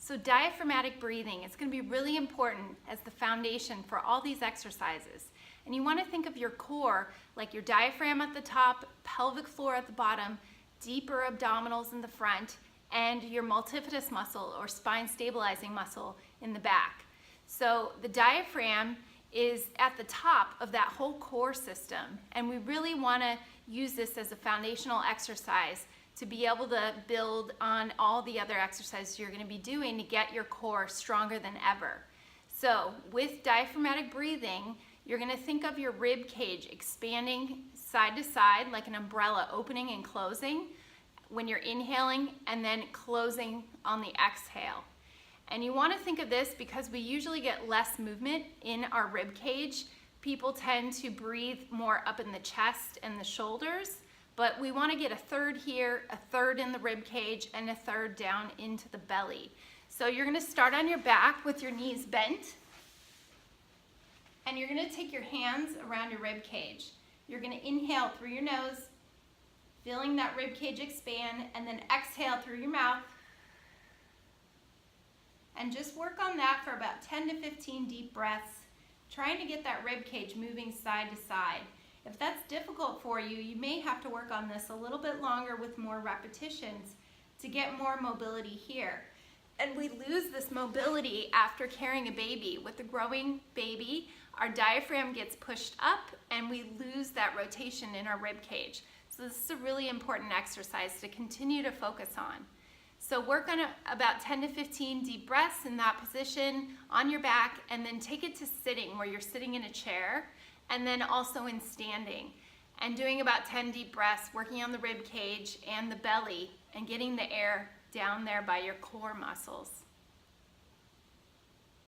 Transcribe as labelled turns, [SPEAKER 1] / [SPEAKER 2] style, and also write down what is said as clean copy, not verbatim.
[SPEAKER 1] So diaphragmatic breathing is going to be really important as the foundation for all these exercises. And you want to think of your core like your diaphragm at the top, pelvic floor at the bottom, deeper abdominals in the front, and your multifidus muscle or spine stabilizing muscle in the back. So the diaphragm is at the top of that whole core system, and we really want to use this as a foundational exercise to be able to build on all the other exercises you're going to be doing to get your core stronger than ever. So with diaphragmatic breathing, you're going to think of your rib cage expanding side to side like an umbrella, opening and closing when you're inhaling, and then closing on the exhale. And you want to think of this because we usually get less movement in our rib cage. People tend to breathe more up in the chest and the shoulders, but we want to get a third here, a third in the rib cage, and a third down into the belly. So you're going to start on your back with your knees bent, and you're going to take your hands around your rib cage. You're going to inhale through your nose, feeling that rib cage expand, and then exhale through your mouth. And just work on that for about 10 to 15 deep breaths, trying to get that rib cage moving side to side. If that's difficult for you, you may have to work on this a little bit longer with more repetitions to get more mobility here. And we lose this mobility after carrying a baby. With the growing baby, our diaphragm gets pushed up and we lose that rotation in our rib cage. So this is a really important exercise to continue to focus on. So work on about 10 to 15 deep breaths in that position on your back, and then take it to sitting where you're sitting in a chair, and then also in standing. And doing about 10 deep breaths, working on the rib cage and the belly and getting the air down there by your core muscles.